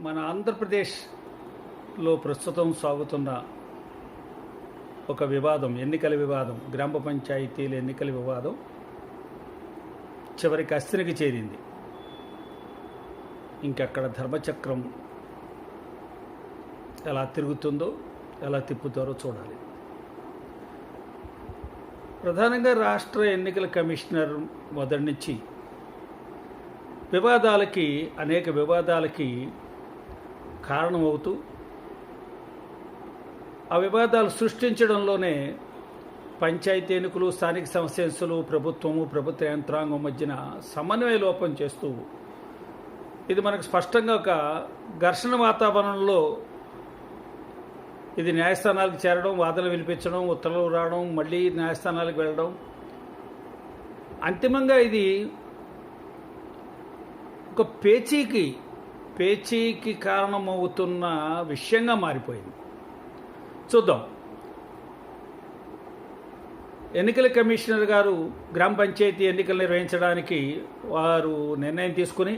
మన ఆంధ్రప్రదేశ్లో ప్రస్తుతం సాగుతున్న ఒక వివాదం, ఎన్నికల వివాదం, గ్రామ పంచాయతీల ఎన్నికల వివాదం చివరికి అస్థినికి చేరింది. ఇంకక్కడ ధర్మచక్రం ఎలా తిరుగుతుందో, ఎలా తిప్పుతారో చూడాలి. ప్రధానంగా రాష్ట్ర ఎన్నికల కమిషనర్ మొదటి నుంచి అనేక వివాదాలకి కారణమవుతూ ఆ వివాదాలు సృష్టించడంలోనే పంచాయతీ ఎన్నికలు, స్థానిక సంస్థలు, ప్రభుత్వ యంత్రాంగం మధ్యన సమన్వయ లోపం చేస్తూ ఇది మనకు స్పష్టంగా ఒక ఘర్షణ వాతావరణంలో ఇది న్యాయస్థానాలకు చేరడం, వాదనలు వినిపించడం, ఉత్తర్వులు రావడం, మళ్ళీ న్యాయస్థానాలకు వెళ్ళడం, అంతిమంగా ఇది ఒక పేచీకి కారణమవుతున్న విషయంగా మారిపోయింది. చూద్దాం. ఎన్నికల కమిషనర్ గారు గ్రామ పంచాయతీ ఎన్నికలు నిర్వహించడానికి వారు నిర్ణయం తీసుకుని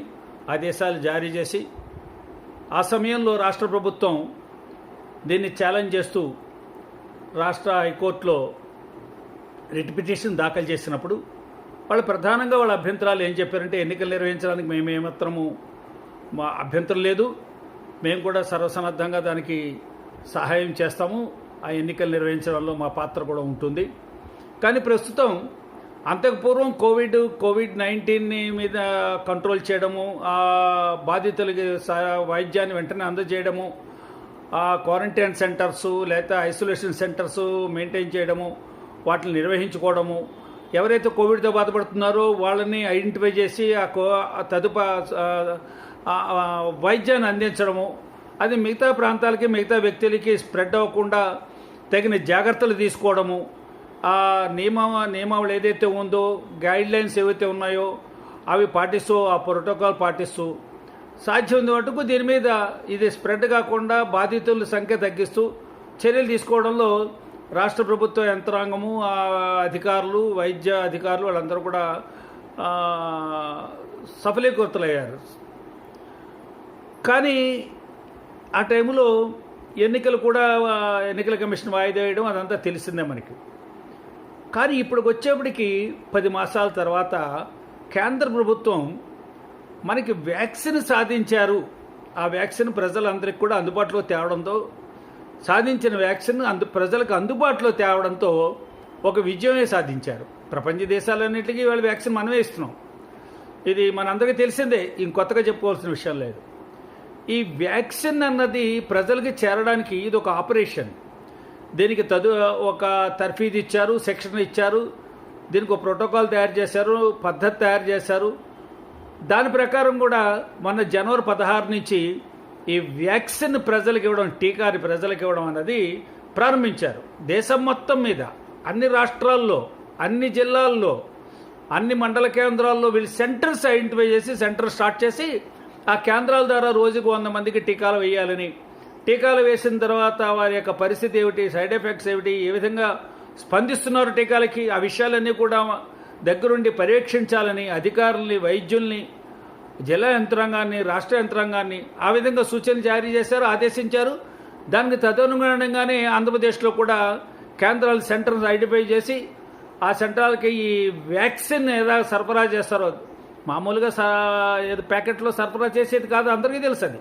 ఆదేశాలు జారీ చేసి, ఆ సమయంలో రాష్ట్ర ప్రభుత్వం దీన్ని ఛాలెంజ్ చేస్తూ రాష్ట్ర హైకోర్టులో రిట్ పిటిషన్ దాఖలు చేసినప్పుడు వాళ్ళు ప్రధానంగా వాళ్ళ అభ్యంతరాలు ఏం చెప్పారంటే, ఎన్నికలు నిర్వహించడానికి మేమేమాత్రము మా అభ్యంతరం లేదు, మేము కూడా సర్వసన్నద్ధంగా దానికి సహాయం చేస్తాము, ఆ ఎన్నికలు నిర్వహించడంలో మా పాత్ర కూడా ఉంటుంది. కానీ ప్రస్తుతం అంతకు పూర్వం కోవిడ్-19 మీద కంట్రోల్ చేయడము, ఆ బాధితులకి వైద్యాన్ని వెంటనే అందజేయడము, ఆ క్వారంటైన్ సెంటర్సు లేదా ఐసోలేషన్ సెంటర్సు మెయింటైన్ చేయడము, వాటిని నిర్వహించుకోవడము, ఎవరైతే కోవిడ్తో బాధపడుతున్నారో వాళ్ళని ఐడెంటిఫై చేసి వైద్యాన్ని అందించడము, అది మిగతా ప్రాంతాలకి, మిగతా వ్యక్తులకి స్ప్రెడ్ అవ్వకుండా తగిన జాగ్రత్తలు తీసుకోవడము, ఆ నియమావళి ఏదైతే ఉందో, గైడ్లైన్స్ ఏవైతే ఉన్నాయో అవి పాటిస్తూ, ఆ ప్రోటోకాల్ పాటిస్తూ సాధ్యం మటుకు దీని మీద ఇది స్ప్రెడ్ కాకుండా బాధితుల సంఖ్య తగ్గిస్తూ చర్యలు తీసుకోవడంలో రాష్ట్ర ప్రభుత్వ యంత్రాంగము, అధికారులు, వైద్య అధికారులు వాళ్ళందరూ కూడా సఫలీకృతులయ్యారు. కానీ ఆ టైంలో ఎన్నికల కమిషన్ వాయిదా వేయడం అదంతా తెలిసిందే మనకి. కానీ ఇప్పటికి వచ్చేప్పటికి 10 మాసాల తర్వాత కేంద్ర ప్రభుత్వం మనకి వ్యాక్సిన్ సాధించారు, ఆ వ్యాక్సిన్ ప్రజలందరికీ కూడా అందుబాటులో తేవడంతో, సాధించిన వ్యాక్సిన్ ప్రజలకు అందుబాటులో తేవడంతో ఒక విజయమే సాధించారు. ప్రపంచ దేశాలన్నింటికీ వాళ్ళు వ్యాక్సిన్ మనమే ఇస్తున్నాం, ఇది మనందరికీ తెలిసిందే, ఇంకొత్తగా చెప్పుకోవాల్సిన విషయం లేదు. ఈ వ్యాక్సిన్ అన్నది ప్రజలకి చేరడానికి ఇది ఒక ఆపరేషన్. దీనికి ఒక తర్ఫీదు ఇచ్చారు, శిక్షణ ఇచ్చారు, దీనికి ఒక ప్రోటోకాల్ తయారు చేశారు, పద్ధతి తయారు చేశారు. దాని ప్రకారం కూడా మొన్న జనవరి 16 నుంచి ఈ వ్యాక్సిన్ ప్రజలకు ఇవ్వడం, టీకాని ప్రజలకు ఇవ్వడం అన్నది ప్రారంభించారు. దేశం మొత్తం మీద అన్ని రాష్ట్రాల్లో, అన్ని జిల్లాల్లో, అన్ని మండల కేంద్రాల్లో వీళ్ళు సెంటర్స్ ఐడెంటిఫై చేసి సెంటర్ స్టార్ట్ చేసి ఆ కేంద్రాల ద్వారా రోజుకు 100 మందికి టీకాలు వేయాలని, టీకాలు వేసిన తర్వాత వారి యొక్క పరిస్థితి ఏమిటి, సైడ్ ఎఫెక్ట్స్ ఏమిటి, ఏ విధంగా స్పందిస్తున్నారు టీకాలకి, ఆ విషయాలన్నీ కూడా దగ్గరుండి పర్యవేక్షించాలని అధికారుల్ని, వైద్యుల్ని, జిల్లా యంత్రాంగాన్ని, రాష్ట్ర యంత్రాంగాన్ని ఆ విధంగా సూచనలు జారీ చేశారు, ఆదేశించారు. దానికి తదనుగుణంగానే ఆంధ్రప్రదేశ్లో కూడా కేంద్రాలు సెంటర్స్ ఐడెంటిఫై చేసి ఆ సెంటర్లకి ఈ వ్యాక్సిన్ ఎలా సరఫరా చేస్తారో, మామూలుగా ప్యాకెట్లో సరఫరా చేసేది కాదు, అందరికీ తెలుసు. అది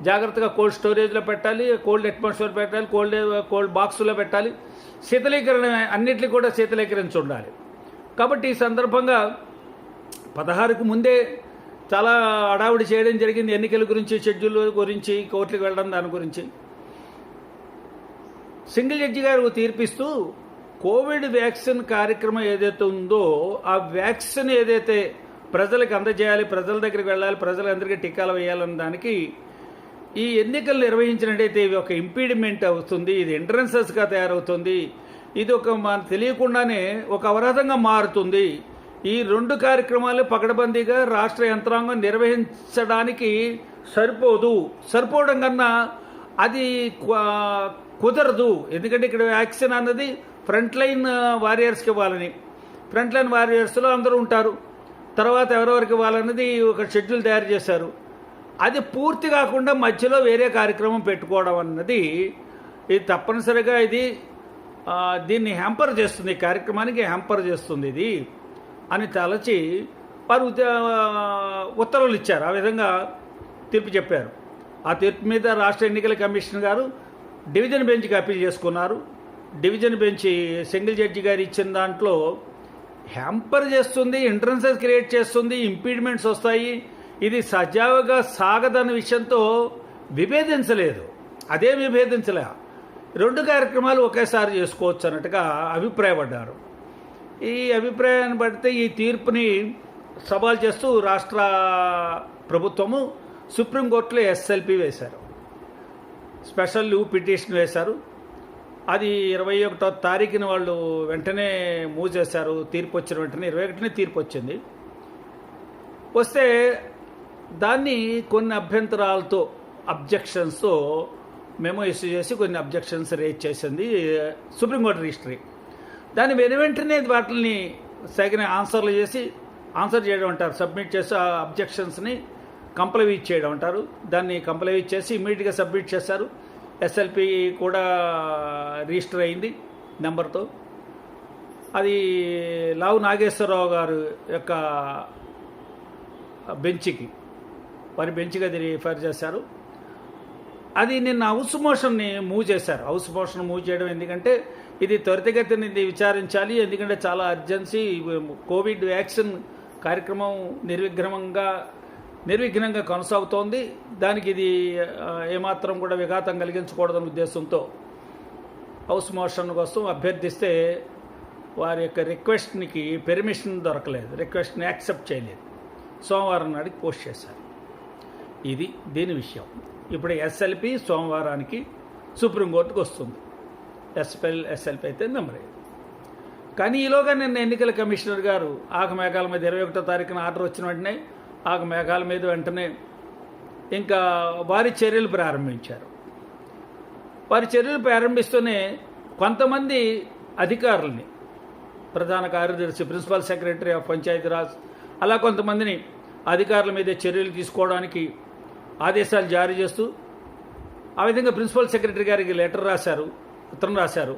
జాగ్రత్తగా కోల్డ్ స్టోరేజ్లో పెట్టాలి, కోల్డ్ అట్మాస్ఫియర్ పెట్టాలి, కోల్డ్ బాక్సులో పెట్టాలి, శీతలీకరణ అన్నిటికీ కూడా శీతలీకరించి ఉండాలి. కాబట్టి ఈ సందర్భంగా 16కు ముందే చాలా హడావుడి చేయడం జరిగింది. ఎన్నికల గురించి, షెడ్యూల్ గురించి, కోర్టులకు వెళ్ళడం, దాని గురించి సింగిల్ జడ్జి గారు తీర్పిస్తూ కోవిడ్ వ్యాక్సిన్ కార్యక్రమం ఏదైతే ఉందో ఆ వ్యాక్సిన్ ఏదైతే ప్రజలకు అందజేయాలి, ప్రజల దగ్గరికి వెళ్ళాలి, ప్రజలందరికీ టీకాలు వేయాలన్న దానికి ఈ ఎన్నికలు నిర్వహించినట్టయితే ఇవి ఒక ఇంపీడిమెంట్ అవుతుంది, ఇది ఎంట్రన్సెస్గా తయారవుతుంది, ఇది మనకు తెలియకుండానే ఒక అవరోధంగా మారుతుంది. ఈ 2 కార్యక్రమాలు పకడ్బందీగా రాష్ట్ర యంత్రాంగం నిర్వహించడానికి సరిపోవడం కన్నా అది కుదరదు. ఎందుకంటే ఇక్కడ వ్యాక్సిన్ అన్నది ఫ్రంట్ లైన్ వారియర్స్కి ఇవ్వాలని, ఫ్రంట్ లైన్ వారియర్స్లో అందరూ ఉంటారు. తర్వాత ఎవరెవరికి ఇవ్వాలన్నది ఒక షెడ్యూల్ తయారు చేశారు. అది పూర్తి కాకుండా మధ్యలో వేరే కార్యక్రమం పెట్టుకోవడం అన్నది ఇది తప్పనిసరిగా దీన్ని హ్యాంపర్ చేస్తుంది, ఈ కార్యక్రమానికి హ్యాంపర్ చేస్తుంది ఇది అని తలచి వారు ఉత్తర్వులు ఇచ్చారు. ఆ విధంగా తీర్పు చెప్పారు. ఆ తీర్పు మీద రాష్ట్ర ఎన్నికల కమిషన్ గారు డివిజన్ బెంచ్కి అప్పీల్ చేసుకున్నారు. డివిజన్ బెంచ్ సింగిల్ జడ్జి గారు ఇచ్చిన దాంట్లో హ్యాంపర్ చేస్తుంది, ఇంట్రెన్సెస్ క్రియేట్ చేస్తుంది, ఇంపీడ్మెంట్స్ వస్తాయి, ఇది సజావుగా సాగదన్న విషయంతో విభేదించలేదు. అదే విభేదించలే, 2 కార్యక్రమాలు ఒకేసారి చేసుకోవచ్చు అన్నట్టుగా అభిప్రాయపడ్డారు. ఈ అభిప్రాయాన్ని బట్టి ఈ తీర్పుని సవాల్ చేస్తూ రాష్ట్ర ప్రభుత్వము సుప్రీంకోర్టులో ఎస్ఎల్పి వేశారు, స్పెషల్ లీవ్ పిటిషన్ వేశారు. అది 21వ తారీఖున వాళ్ళు వెంటనే మూవ్ చేశారు. తీర్పు వచ్చిన వెంటనే 21నే తీర్పు వచ్చింది. వస్తే దాన్ని కొన్ని అభ్యంతరాలతో అబ్జెక్షన్స్తో మెమో ఇష్యూ చేసి కొన్ని అబ్జెక్షన్స్ రేజ్ చేసింది సుప్రీంకోర్టు రిజిస్ట్రీ. దాన్ని వెంటనే వాటిని సగిన ఆన్సర్ చేయడం అంటారు, సబ్మిట్ చేసి ఆ అబ్జెక్షన్స్ని కంప్లైంట్ చేయడం అంటారు. దాన్ని కంప్లైంట్ చేసి ఇమ్మీడియట్గా సబ్మిట్ చేశారు. ఎస్ఎల్పి కూడా రిజిస్టర్ అయింది నెంబర్తో. అది లావు నాగేశ్వరరావు గారు యొక్క వారి బెంచ్కి అది రిఫర్ చేశారు. అది నిన్న హౌస్ మోషన్ని మూవ్ చేశారు. హౌస్ మోషన్ మూవ్ చేయడం ఎందుకంటే ఇది త్వరితగతిన విచారించాలి, ఎందుకంటే చాలా అర్జెన్సీ. కోవిడ్ వ్యాక్సిన్ కార్యక్రమం నిర్విఘ్నంగా కొనసాగుతోంది. దానికి ఇది ఏమాత్రం కూడా విఘాతం కలిగించకూడదన్న ఉద్దేశంతో హౌస్ మోషన్ కోసం అభ్యర్థిస్తే వారి యొక్క రిక్వెస్ట్కి పెర్మిషన్ దొరకలేదు, రిక్వెస్ట్ని యాక్సెప్ట్ చేయలేదు. సోమవారం నాటికి పోస్ట్ చేశారు. ఇది దీని విషయం. ఇప్పుడు ఎస్ఎల్పి సోమవారానికి సుప్రీంకోర్టుకు వస్తుంది. ఎస్ఎల్పి అయితే నెంబర్ 5. కానీ ఈలోగా నిన్న ఎన్నికల కమిషనర్ గారు ఆగమేఘాల మీద 21వ తారీఖున ఆర్డర్ వచ్చిన వెంటనే ఆగమేఘాల మీద వెంటనే ఇంకా వారి చర్యలు ప్రారంభించారు. వారి చర్యలు ప్రారంభిస్తూనే కొంతమంది అధికారులని, ప్రధాన కార్యదర్శి, ప్రిన్సిపల్ సెక్రటరీ ఆఫ్ పంచాయతీరాజ్, అలా కొంతమందిని అధికారుల మీద చర్యలు తీసుకోవడానికి ఆదేశాలు జారీ చేస్తూ ఆ విధంగా ప్రిన్సిపల్ సెక్రటరీ గారికి ఉత్తరం రాశారు.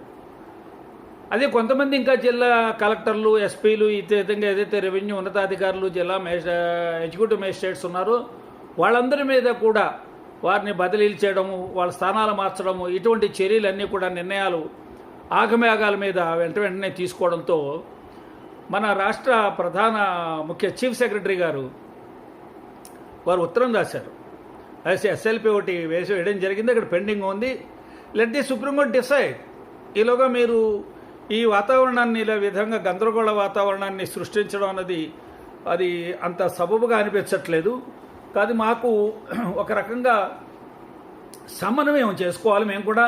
అదే కొంతమంది ఇంకా జిల్లా కలెక్టర్లు, ఎస్పీలు, ఈ విధంగా ఏదైతే రెవెన్యూ ఉన్నతాధికారులు, జిల్లా ఎగ్జిక్యూటివ్ మేజిస్ట్రేట్స్ ఉన్నారో వాళ్ళందరి మీద కూడా వారిని బదిలీలు చేయడము, వాళ్ళ స్థానాలు మార్చడము, ఇటువంటి చర్యలన్నీ కూడా నిర్ణయాలు ఆగమేఘాల మీద వెంటనే తీసుకోవడంతో మన రాష్ట్ర ప్రధాన ముఖ్య చీఫ్ సెక్రటరీ గారు వారు ఉత్తరం రాశారు. ఎస్ఎల్పి ఒకటి వేయడం జరిగింది, అక్కడ పెండింగ్ ఉంది, లెట్ ది సుప్రీంకోర్టు డిసైడ్. ఈలోగా మీరు ఈ వాతావరణాన్ని ఇలా విధంగా గందరగోళ వాతావరణాన్ని సృష్టించడం అన్నది అది అంత సబబుగా అనిపించట్లేదు. కాదు, మాకు ఒక రకంగా సమన్వయం చేసుకోవాలి, మేము కూడా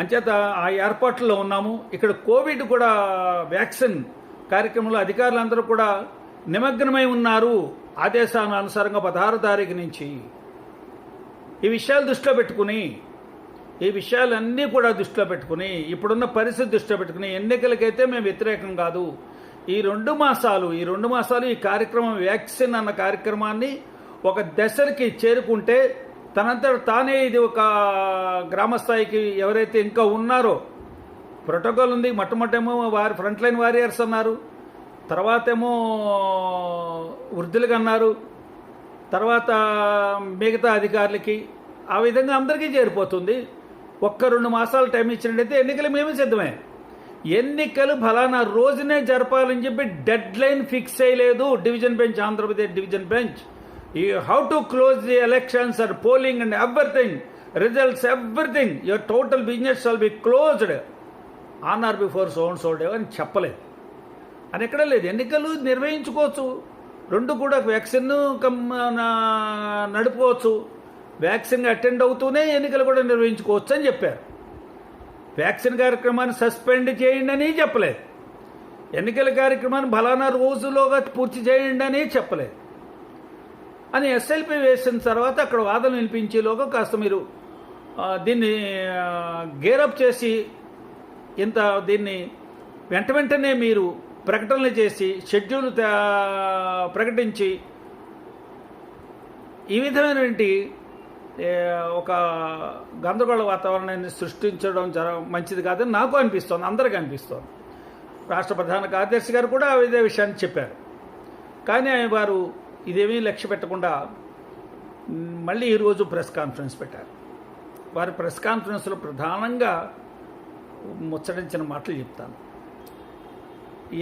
అంచేత ఆ ఏర్పాట్లలో ఉన్నాము. ఇక్కడ కోవిడ్ కూడా వ్యాక్సిన్ కార్యక్రమంలో అధికారులందరూ కూడా నిమగ్నమై ఉన్నారు. ఆదేశానుసారంగా 16వ తారీఖు నుంచి ఈ విషయాలన్నీ కూడా దృష్టిలో పెట్టుకుని, ఇప్పుడున్న పరిస్థితి దృష్టిలో పెట్టుకుని, ఎన్నికలకైతే మేము వ్యతిరేకం కాదు. ఈ 2 మాసాలు ఈ కార్యక్రమం, వ్యాక్సిన్ అన్న కార్యక్రమాన్ని ఒక దశకి చేరుకుంటే తనంతట తానే ఇది ఒక గ్రామస్థాయికి ఎవరైతే ఇంకా ఉన్నారో ప్రోటోకాల్ ఉంది. మొట్టమొదటేమో ఫ్రంట్ లైన్ వారియర్స్ అన్నారు, తర్వాత ఏమో వృద్ధులకు అన్నారు, తర్వాత మిగతా అధికారులకి, ఆ విధంగా అందరికీ చేరిపోతుంది. 1-2 మాసాలు టైం ఇచ్చినట్టయితే ఎన్నికలు మేమే సిద్ధమే. ఎన్నికలు ఫలానా రోజునే జరపాలని చెప్పి డెడ్ లైన్ ఫిక్స్ చేయలేదు division bench, Andhra Pradesh division bench. You have to close the elections and polling and everything, results everything, your total business shall be closed on are before so and so day అని చెప్పలేదు. అని ఎక్కడ లేదు. ఎన్నికలు నిర్వహించుకోవచ్చు, 2 కూడా vaccine నడుపుకోవచ్చు, vaccine attend అవుతూనే ఎన్నికలు కూడా నిర్వహించుకోవచ్చు అని చెప్పారు. వ్యాక్సిన్ కార్యక్రమాన్ని సస్పెండ్ చేయండి అని చెప్పలేదు, ఎన్నికల కార్యక్రమాన్ని ఫలానా రోజులోగా పూర్తి చేయండి అని చెప్పలేదు. అని ఎస్ఎల్పి వేసిన తర్వాత అక్కడ వాదన వినిపించేలోగా కాస్త మీరు దీన్ని గేరప్ చేసి దీన్ని వెంటనే మీరు ప్రకటనలు చేసి షెడ్యూల్ ప్రకటించి ఈ విధమైనటువంటి ఒక గందరగోళ వాతావరణాన్ని సృష్టించడం మంచిది కాదని నాకు అనిపిస్తోంది, అందరికీ అనిపిస్తోంది. రాష్ట్ర ప్రధాన కార్యదర్శి గారు కూడా ఇదే విషయాన్ని చెప్పారు. కానీ వారు ఇదేమీ లక్ష్య పెట్టకుండా మళ్ళీ ఈరోజు ప్రెస్ కాన్ఫరెన్స్ పెట్టారు. వారి ప్రెస్ కాన్ఫరెన్స్లో ప్రధానంగా ముచ్చటించిన మాటలు చెప్తాను.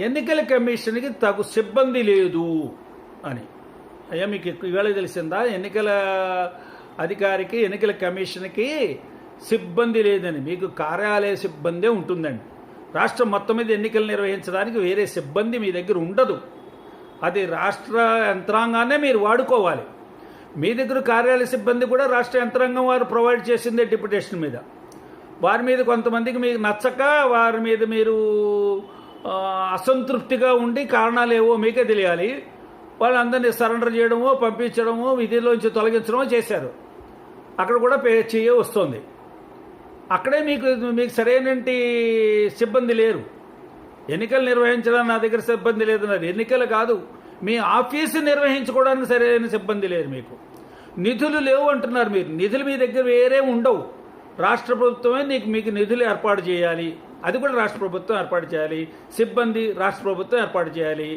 ఎన్నికల కమిషన్కి తగు సిబ్బంది లేదు అని. అయ్యా, మీకు ఇవాళ తెలిసిందా? ఎన్నికల అధికారికి, ఎన్నికల కమిషన్కి సిబ్బంది లేదని. మీకు కార్యాలయ సిబ్బందే ఉంటుందండి. రాష్ట్రం మొత్తం మీద ఎన్నికలు నిర్వహించడానికి వేరే సిబ్బంది మీ దగ్గర ఉండదు. అది రాష్ట్ర యంత్రాంగాన్నే మీరు వాడుకోవాలి. మీ దగ్గర కార్యాలయ సిబ్బంది కూడా రాష్ట్ర యంత్రాంగం వారు ప్రొవైడ్ చేసిందే డిప్యుటేషన్ మీద. వారి మీద కొంతమందికి మీకు నచ్చక, వారి మీద మీరు అసంతృప్తిగా ఉండి కారణాలు ఏవో మీకే తెలియాలి. వాళ్ళందరినీ సరెండర్ చేయడమో, పంపించడమో, విధిలోంచి తొలగించడమో చేశారు. అక్కడ కూడా పే చేయ వస్తుంది. అక్కడే మీకు సరైనటువంటి సిబ్బంది లేరు. ఎన్నికలు నిర్వహించడానికి నా దగ్గర సిబ్బంది లేదన్నారు. ఎన్నికలు కాదు, మీ ఆఫీసు నిర్వహించుకోవడానికి సరైన సిబ్బంది లేరు. మీకు నిధులు లేవు అంటున్నారు. మీరు నిధులు మీ దగ్గర వేరే ఉండవు. రాష్ట్ర ప్రభుత్వమే మీకు నిధులు ఏర్పాటు చేయాలి. అది కూడా రాష్ట్ర ప్రభుత్వం ఏర్పాటు చేయాలి. సిబ్బంది రాష్ట్ర ప్రభుత్వం ఏర్పాటు చేయాలి.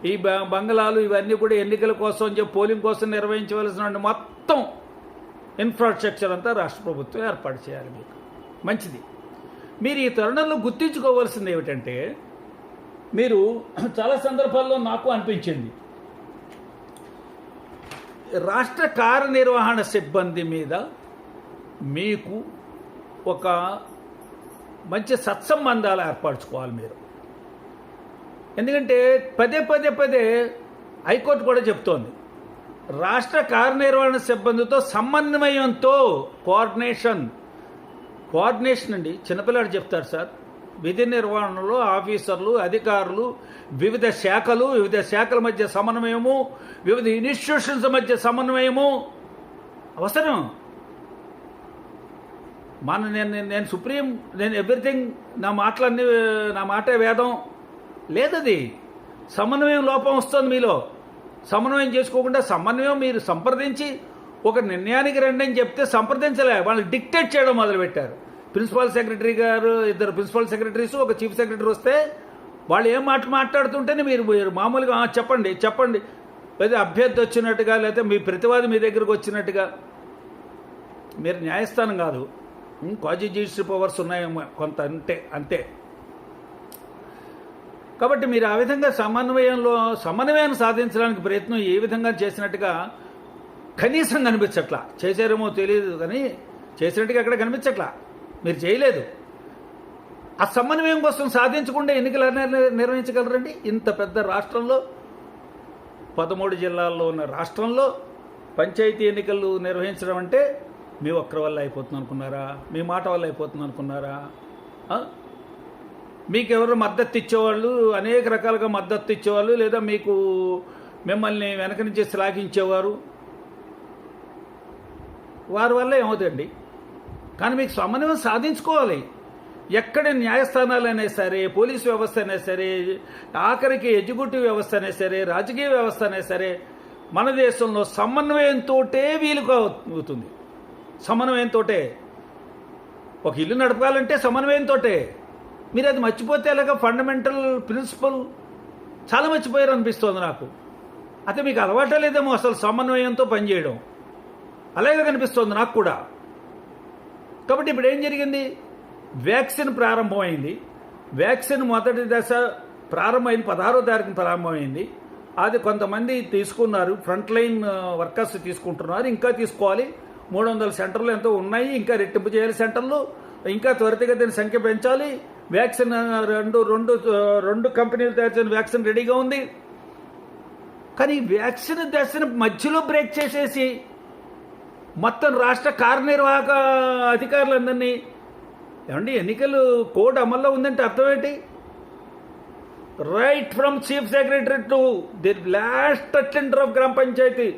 ఈ బంగళాలు ఇవన్నీ కూడా ఎన్నికల కోసం పోలింగ్ కోసం నిర్వహించవలసిన మొత్తం ఇన్ఫ్రాస్ట్రక్చర్ అంతా రాష్ట్ర ప్రభుత్వం ఏర్పాటు చేయాలి. మీకు మంచిది. మీరు ఈ తరుణంలో గుర్తించుకోవాల్సింది ఏమిటంటే, మీరు చాలా సందర్భాల్లో నాకు అనిపించింది, రాష్ట్ర కార్యనిర్వహణ సిబ్బంది మీద మీకు ఒక మంచి సత్సంబంధాలు ఏర్పరచుకోవాలి మీరు. ఎందుకంటే పదే హైకోర్టు కూడా చెప్తోంది, రాష్ట్ర కార్యనిర్వహణ సిబ్బందితో సమన్వయంతో కోఆర్డినేషన్ అండి. చిన్నపిల్లాడు చెప్తారు సార్. విధి నిర్వహణలో ఆఫీసర్లు, అధికారులు, వివిధ శాఖల మధ్య సమన్వయము, వివిధ ఇన్స్టిట్యూషన్స్ మధ్య సమన్వయము అవసరం. నేను సుప్రీం, నేను ఎవ్రీథింగ్, నా మాటే వేదం లేదది. సమన్వయం లోపం వస్తుంది మీలో. సమన్వయం చేసుకోకుండా సమన్వయం మీరు సంప్రదించి ఒక నిర్ణయానికి రండి అని చెప్తే సంప్రదించలే, వాళ్ళు డిక్టేట్ చేయడం మొదలుపెట్టారు. ప్రిన్సిపల్ సెక్రటరీ గారు, ఇద్దరు ప్రిన్సిపల్ సెక్రటరీస్, ఒక చీఫ్ సెక్రటరీ వస్తే వాళ్ళు ఏం మాట్లాడుతుంటేనే మీరు మామూలుగా చెప్పండి లేదా అభ్యర్థి వచ్చినట్టుగా, లేకపోతే మీ ప్రతివాది మీ దగ్గరకు వచ్చినట్టుగా. మీరు న్యాయస్థానం కాదు, క్వాజీ జ్యుడిషియల్ పవర్స్ ఉన్నాయి కొంత, అంతే. కాబట్టి మీరు ఆ విధంగా సమన్వయాన్ని సాధించడానికి ప్రయత్నం ఏ విధంగా చేసినట్టుగా కనీసం కనిపించట్లా. చేశారేమో తెలియదు కానీ చేసినట్టుగా ఎక్కడ కనిపించట్లా. మీరు చేయలేదు. ఆ సమన్వయం కోసం సాధించకుండా ఎన్నికలు నిర్వహించగలరండి? ఇంత పెద్ద రాష్ట్రంలో, 13 జిల్లాల్లో ఉన్న రాష్ట్రంలో పంచాయతీ ఎన్నికలు నిర్వహించడం అంటే మీ ఒక్కరి వల్ల అయిపోతుంది అనుకున్నారా? మీ మాట వల్ల అయిపోతుంది అనుకున్నారా? మీకు ఎవరు మద్దతు ఇచ్చేవాళ్ళు, అనేక రకాలుగా మద్దతు ఇచ్చేవాళ్ళు, లేదా మిమ్మల్ని వెనక నుంచి శ్లాఘించేవారు, వారి వల్ల ఏమవుతుందండి? కానీ మీకు సమన్వయం సాధించుకోవాలి. ఎక్కడ న్యాయస్థానాలైనా సరే, పోలీసు వ్యవస్థ అయినా సరే, ఆఖరికి ఎగ్జిక్యూటివ్ వ్యవస్థ అయినా సరే, రాజకీయ వ్యవస్థ అయినా సరే, మన దేశంలో సమన్వయంతో వీలుగా అవుతుంది. సమన్వయంతో ఒక ఇల్లు నడపాలంటే సమన్వయంతో. మీరు అది మర్చిపోతే అలాగా ఫండమెంటల్ ప్రిన్సిపల్ చాలా మర్చిపోయారు అనిపిస్తోంది నాకు. అయితే మీకు అలవాటే లేదేమో అసలు సమన్వయంతో పనిచేయడం. అలాగే కనిపిస్తోంది నాకు కూడా. కాబట్టి ఇప్పుడు ఏం జరిగింది? వ్యాక్సిన్ ప్రారంభమైంది. వ్యాక్సిన్ మొదటి దశ ప్రారంభమైంది, 16వ తారీఖున ప్రారంభమైంది. అది కొంతమంది తీసుకున్నారు, ఫ్రంట్ లైన్ వర్కర్స్ తీసుకుంటున్నారు, ఇంకా తీసుకోవాలి. 300 సెంటర్లు ఎంతో ఉన్నాయి, ఇంకా రెట్టింపు చేయాలి సెంటర్లు, ఇంకా త్వరితగతిన సంఖ్య పెంచాలి. వ్యాక్సిన్ రెండు కంపెనీలు తయారు చేసిన వ్యాక్సిన్ రెడీగా ఉంది. కానీ వ్యాక్సిన్ దశను మధ్యలో బ్రేక్ చేసేసి మొత్తం రాష్ట్ర కార్యనిర్వాహక అధికారులందరినీ, ఏమండి ఎన్నికలు కోడ్ అమల్లో ఉందంటే అర్థం ఏంటి? Right from chief secretary to the last attender of గ్రామ పంచాయతీ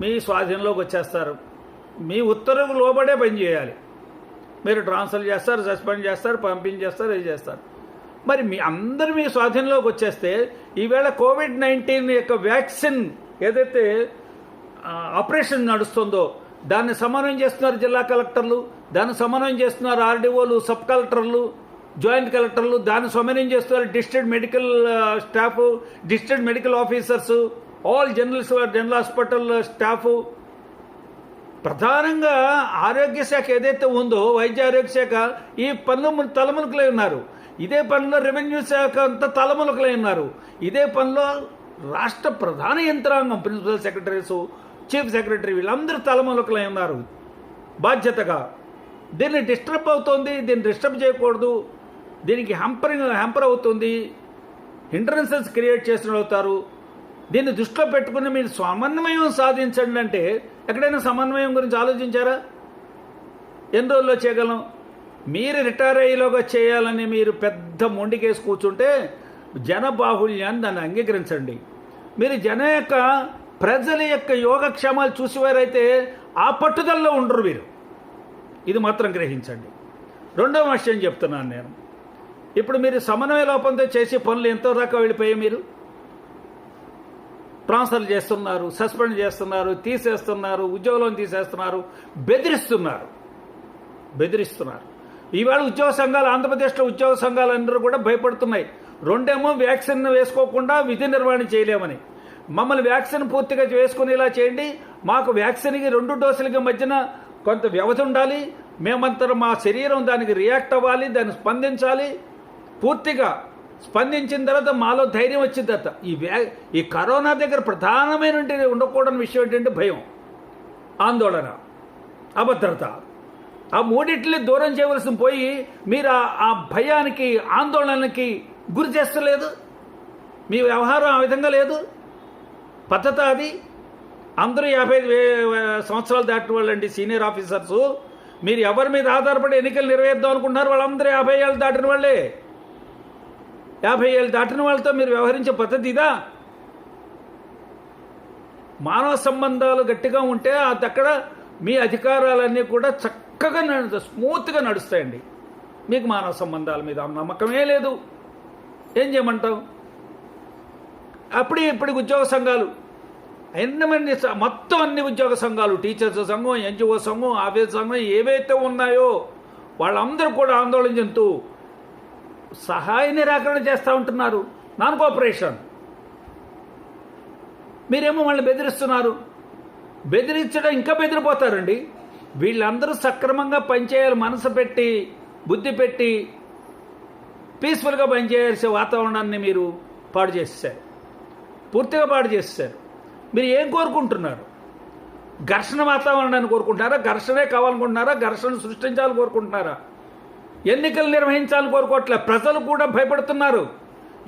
మీ స్వాధీనంలోకి వచ్చేస్తారు. మీ ఉత్తర్వులు లోబడే పనిచేయాలి. మీరు ట్రాన్స్ఫర్ చేస్తారు, సస్పెండ్ చేస్తారు, పంపించేస్తారు, ఇది చేస్తారు. మరి అందరూ మీ స్వాధీనంలోకి వచ్చేస్తే ఈవేళ COVID-19 యొక్క వ్యాక్సిన్ ఏదైతే ఆపరేషన్ నడుస్తుందో దాన్ని సమన్వయం చేస్తున్నారు జిల్లా కలెక్టర్లు, దాన్ని సమన్వయం చేస్తున్నారు ఆర్డీఓలు, సబ్ కలెక్టర్లు, జాయింట్ కలెక్టర్లు, దాన్ని సమన్వయం చేస్తున్నారు district medical staff, district medical officers, all general hospital staff. ప్రధానంగా ఆరోగ్య శాఖ ఏదైతే ఉందో వైద్య ఆరోగ్య శాఖ ఈ పనులు తలమునకలై ఉన్నారు. ఇదే పనిలో రెవెన్యూ శాఖ అంతా తలమునకలై ఉన్నారు. ఇదే పనిలో రాష్ట్ర ప్రధాన యంత్రాంగం ప్రిన్సిపల్ సెక్రటరీస్, చీఫ్ సెక్రటరీ వీళ్ళందరూ తలమునకలై ఉన్నారు బాధ్యతగా. దీన్ని డిస్టర్బ్ అవుతుంది, దీన్ని డిస్టర్బ్ చేయకూడదు, దీనికి హ్యాంపర్ అవుతుంది, హిండ్రన్సెస్ క్రియేట్ చేసిన అవుతారు. దీన్ని దృష్టిలో పెట్టుకుని మీరు సమన్వయం సాధించండి అంటే ఎక్కడైనా సమన్వయం గురించి ఆలోచించారా? ఎన్ని రోజుల్లో చేయగలం? మీరు రిటైర్ అయ్యేలోగా చేయాలని మీరు పెద్ద మొండికేసి కూర్చుంటే జనబాహుళ్యాన్ని దాన్ని అంగీకరించండి. మీరు ప్రజల యొక్క యోగక్షేమాలు చూసేవారైతే ఆ పట్టుదలలో ఉండరు మీరు. ఇది మాత్రం గ్రహించండి. రెండవ విషయం చెప్తున్నాను నేను. ఇప్పుడు మీరు సమన్వయ లోపంతో చేసే పనులు ఎంతో దాకా వెళ్ళిపోయాయి. మీరు ట్రాన్స్ఫర్ చేస్తున్నారు, సస్పెండ్ చేస్తున్నారు, తీసేస్తున్నారు, ఉద్యోగంలో తీసేస్తున్నారు, బెదిరిస్తున్నారు. ఈవేళ ఉద్యోగ సంఘాలు, ఆంధ్రప్రదేశ్లో ఉద్యోగ సంఘాలందరూ కూడా భయపడుతున్నాయి. రెండేమో వ్యాక్సిన్ వేసుకోకుండా విధి నిర్వహణ చేయలేమని, మమ్మల్ని వ్యాక్సిన్ పూర్తిగా వేసుకునేలా చేయండి, మాకు వ్యాక్సిన్కి 2 డోసులకి మధ్యన కొంత వ్యవధి ఉండాలి, మేమంతా మా శరీరం దానికి రియాక్ట్ అవ్వాలి, దాన్ని స్పందించాలి, పూర్తిగా స్పందించిన తర్వాత మాలో ధైర్యం వచ్చిన తర్వాత ఈ కరోనా దగ్గర ప్రధానమైన ఉండకూడని విషయం ఏంటంటే భయం, ఆందోళన, అభద్రత. ఆ మూడింటిని దూరం చేయవలసిన పోయి మీరు ఆ భయానికి, ఆందోళనకి గురి చేస్తలేదు. మీ వ్యవహారం ఆ విధంగా లేదు. పద్ధతి అది. అందరూ 55 సంవత్సరాలు దాటిన వాళ్ళండి సీనియర్ ఆఫీసర్సు. మీరు ఎవరి మీద ఆధారపడి ఎన్నికలు నిర్వహిద్దాం అనుకుంటున్నారు? వాళ్ళందరూ 50 ఏళ్ళు దాటిన వాళ్ళే. 50 ఏళ్ళు దాటిన వాళ్ళతో మీరు వ్యవహరించే పద్ధతి ఇదా? మానవ సంబంధాలు గట్టిగా ఉంటే అక్కడ మీ అధికారాలన్నీ కూడా చక్కగా స్మూత్గా నడుస్తాయండి. మీకు మానవ సంబంధాల మీద నమ్మకమే లేదు, ఏం చేయమంటావు? ఇప్పుడు ఉద్యోగ సంఘాలు మొత్తం అన్ని ఉద్యోగ సంఘాలు, టీచర్స్ సంఘం, ఎన్జిఓ సంఘం, ఆఫీస్ సంఘం ఏవైతే ఉన్నాయో వాళ్ళందరూ కూడా ఆందోళన చెందుతూ సహాయ నిరాకరణ చేస్తూ ఉంటున్నారు. Non cooperation. మీరేమో వాళ్ళని బెదిరిస్తున్నారు. బెదిరించడం ఇంకా బెదిరిపోతారండి. వీళ్ళందరూ సక్రమంగా పనిచేయాలి, మనసు పెట్టి, బుద్ధి పెట్టి, పీస్ఫుల్గా పనిచేయాల్సిన వాతావరణాన్ని మీరు పాడు చేసేసారు, పూర్తిగా పాడు చేసేసారు. మీరు ఏం కోరుకుంటున్నారు? ఘర్షణ వాతావరణాన్ని కోరుకుంటున్నారా? ఘర్షణే కావాలనుకుంటున్నారా? ఘర్షణ సృష్టించాలని కోరుకుంటున్నారా? ఎన్నికలు నిర్వహించాలని కోరుకోవట్లే. ప్రజలు కూడా భయపడుతున్నారు.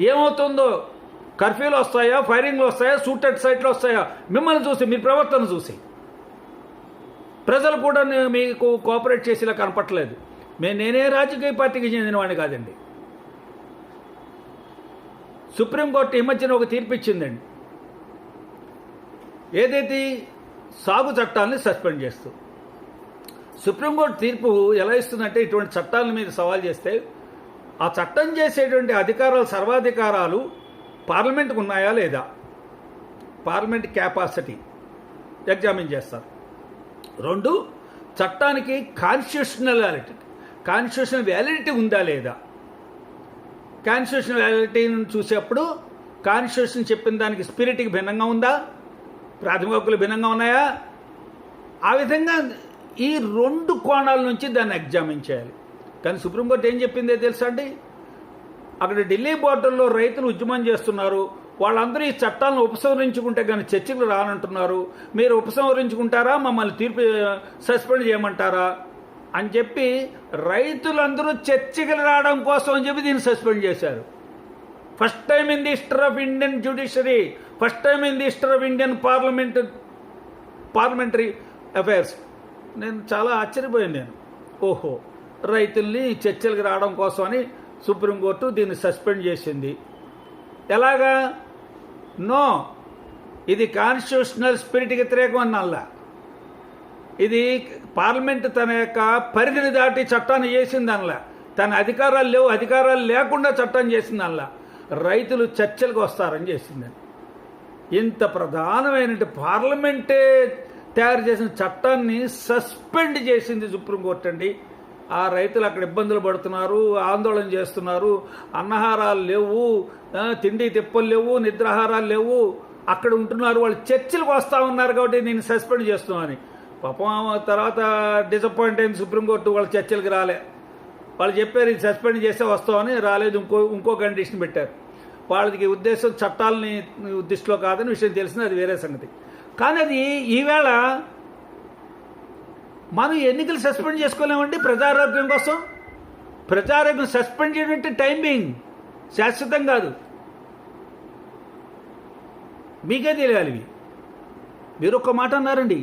ఏమవుతుందో, కర్ఫ్యూలు వస్తాయా, ఫైరింగ్లు వస్తాయా, షూటెడ్ సైట్లు వస్తాయా? మిమ్మల్ని చూసి, మీ ప్రవర్తన చూసి ప్రజలు కూడా మీకు కోఆపరేట్ చేసేలా కనపట్లేదు. నేనే రాజకీయ పార్టీకి చెందినవాడిని కాదండి. సుప్రీంకోర్టు ఈ మధ్యన ఒక తీర్పు ఇచ్చిందండి. ఏదైతే సాగు చట్టాలని సస్పెండ్ చేస్తూ. సుప్రీంకోర్టు తీర్పు ఎలా ఇస్తుందంటే, ఇటువంటి చట్టాల మీద సవాల్ చేస్తే ఆ చట్టం చేసేటువంటి అధికారాలు, సర్వాధికారాలు పార్లమెంట్కు ఉన్నాయా లేదా, పార్లమెంట్ క్యాపాసిటీ ఎగ్జామిన్ చేస్తారు. 2, చట్టానికి కాన్స్టిట్యూషనల్ వ్యాలిడిటీ ఉందా లేదా. కాన్స్టిట్యూషనల్ వ్యాలిడిటీని చూసేప్పుడు కాన్స్టిట్యూషన్ చెప్పిన దానికి స్పిరిట్కి భిన్నంగా ఉందా, ప్రాథమిక హక్కులు భిన్నంగా ఉన్నాయా, ఆ విధంగా ఈ 2 కోణాల నుంచి దాన్ని ఎగ్జామిన్ చేయాలి. కానీ సుప్రీంకోర్టు ఏం చెప్పిందో తెలుసా అండి? అక్కడ ఢిల్లీ బోర్డర్లో రైతులు ఉద్యమం చేస్తున్నారు, వాళ్ళందరూ ఈ చట్టాలను ఉపసంహరించుకుంటే కానీ చర్చలు రానంటున్నారు. మీరు ఉపసంహరించుకుంటారా, మమ్మల్ని తీర్పు సస్పెండ్ చేయమంటారా అని చెప్పి రైతులందరూ చర్చకి రావడం కోసం అని చెప్పి దీన్ని సస్పెండ్ చేశారు. First time in the history of Indian judiciary, first time in the history of Indian parliamentary affairs. నేను చాలా ఆశ్చర్యపోయాను. ఓహో, రైతుల్ని చర్చలకు రావడం కోసం అని సుప్రీంకోర్టు దీన్ని సస్పెండ్ చేసింది. ఎలాగా? నో, ఇది కాన్స్టిట్యూషనల్ స్పిరిట్కి వ్యతిరేకం అన్నల్లా. ఇది పార్లమెంట్ తన యొక్క పరిధిని దాటి చట్టాన్ని చేసింది అనలా. తన అధికారాలు లేకుండా చట్టం చేసింది అనలా. రైతులు చర్చలకు వస్తారని చేసిందని. ఇంత ప్రధానమైన పార్లమెంటే తయారు చేసిన చట్టాన్ని సస్పెండ్ చేసింది సుప్రీంకోర్టు అండి. ఆ రైతులు అక్కడ ఇబ్బందులు పడుతున్నారు, ఆందోళన చేస్తున్నారు, అన్నహారాలు లేవు, తిండి తిప్పలు లేవు, నిద్రాహారాలు లేవు, అక్కడ ఉంటున్నారు, వాళ్ళు చర్చలకు వస్తూ ఉన్నారు కాబట్టి నేను సస్పెండ్ చేస్తున్నాను. పాపం తర్వాత డిసప్పాయింట్ అయింది సుప్రీంకోర్టు, వాళ్ళ చర్చలకు రాలే. వాళ్ళు చెప్పారు ఇది సస్పెండ్ చేస్తే వస్తామని, రాలేదు. ఇంకో కండిషన్ పెట్టారు. వాళ్ళకి ఉద్దేశం చట్టాలని దృష్టిలో కాదని విషయం తెలిసింది, అది వేరే సంగతి. కానీ అది ఈవేళ మనం ఎన్నికలు సస్పెండ్ చేసుకోలేమండి ప్రజారోగ్యం కోసం. ప్రజారోగ్యం సస్పెండ్ చేయడం టైమింగ్ శాశ్వతం కాదు, మీకే తెలియాలి. మీరు ఒక్క మాట అన్నారండి,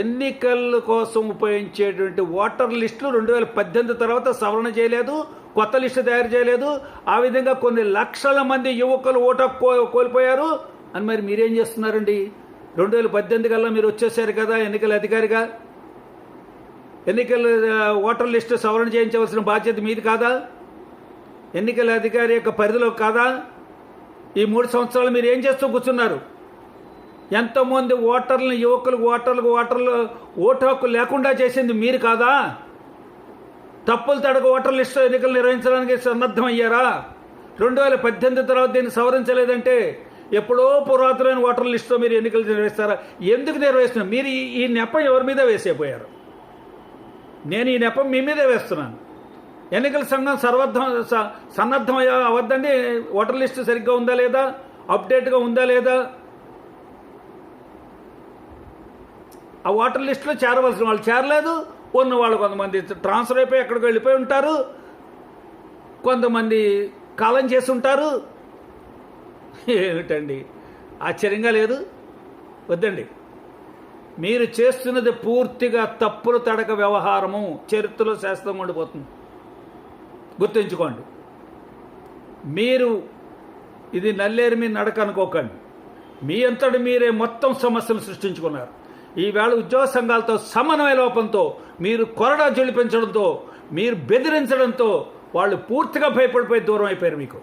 ఎన్నికల కోసం ఉపయోగించేటువంటి ఓటర్ లిస్టులు 2018 తర్వాత సవరణ చేయలేదు, కొత్త లిస్టు తయారు చేయలేదు. ఆ విధంగా కొన్ని లక్షల మంది యువకులు ఓటు కోల్పోయారు అని మరి మీరేం చేస్తున్నారండి? 2018 కల్లా మీరు వచ్చేసారు కదా ఎన్నికల అధికారిగా, ఎన్నికల ఓటర్ లిస్టు సవరణ చేయించవలసిన బాధ్యత మీది కాదా? ఎన్నికల అధికారి యొక్క పరిధిలో కాదా? ఈ 3 సంవత్సరాలు మీరు ఏం చేస్తూ కూర్చున్నారు? ఎంతోమంది ఓటర్లను, యువకులకు ఓటర్లు ఓటు హక్కు లేకుండా చేసింది మీరు కాదా? తప్పులు తడక ఓటర్ లిస్టు ఎన్నికలు నిర్వహించడానికి సన్నద్ధమయ్యారా? 2018 తర్వాత దీన్ని సవరించలేదంటే ఎప్పుడో పురాతనమైన ఓటర్ లిస్టుతో మీరు ఎన్నికలు నిర్వహిస్తారా? ఎందుకు నిర్వహిస్తున్నారు? మీరు ఈ నెపం ఎవరి మీద వేసేపోయారు? నేను ఈ నెపం మీ మీదే వేస్తున్నాను. ఎన్నికల సంఘం సన్నద్ధం అవద్దండి. ఓటర్ లిస్టు సరిగ్గా ఉందా లేదా, అప్డేట్గా ఉందా లేదా, ఆ ఓటర్ లిస్టులో చేరవలసిన వాళ్ళు చేరలేదు, ఉన్న వాళ్ళు కొంతమంది ట్రాన్స్ఫర్ అయిపోయి ఎక్కడికి వెళ్ళిపోయి ఉంటారు, కొంతమంది కాలం చేసి ఉంటారు. ఏమిటండి ఆశ్చర్యంగా లేదు? వద్దండి, మీరు చేస్తున్నది పూర్తిగా తప్పులు తడక వ్యవహారము, చరిత్రలో శాస్త్రంగా ఉండిపోతుంది, గుర్తుంచుకోండి. మీరు ఇది నల్లేరు మీ నడక అనుకోకండి. మీ అంతటి మీరే మొత్తం సమస్యలు సృష్టించుకున్నారు. ఈవేళ ఉద్యోగ సంఘాలతో సమన్వయ లోపంతో, మీరు కొరడా జొలిపించడంతో, మీరు బెదిరించడంతో వాళ్ళు పూర్తిగా భయపడిపోయి దూరం అయిపోయారు మీకు.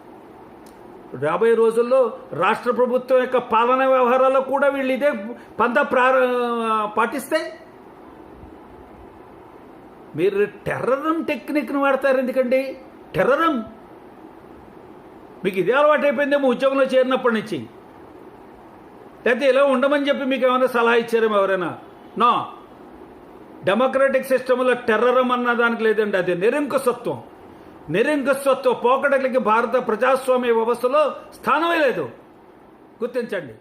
రాబోయే రోజుల్లో రాష్ట్ర ప్రభుత్వం యొక్క పాలనా వ్యవహారాల్లో కూడా వీళ్ళు ఇదే పంత పాటిస్తే మీరు టెర్రరిజం టెక్నిక్ను వాడతారు. ఎందుకండి టెర్రరిజం? మీకు ఇదే అలవాటు అయిపోయిందేమో ఉద్యోగంలో చేరినప్పటి నుంచి. లేకపోతే ఇలా ఉండమని చెప్పి మీకు ఏమైనా సలహా ఇచ్చారేమో ఎవరైనా? నో, డెమోక్రటిక్ సిస్టంలో టెర్రరిజం అన్న దానికి లేదండి, అది నిరంకుశత్వం. నిరంకుశత్వ పోకడలకి భారత ప్రజాస్వామ్య వ్యవస్థలో స్థానమే లేదు, గుర్తించండి.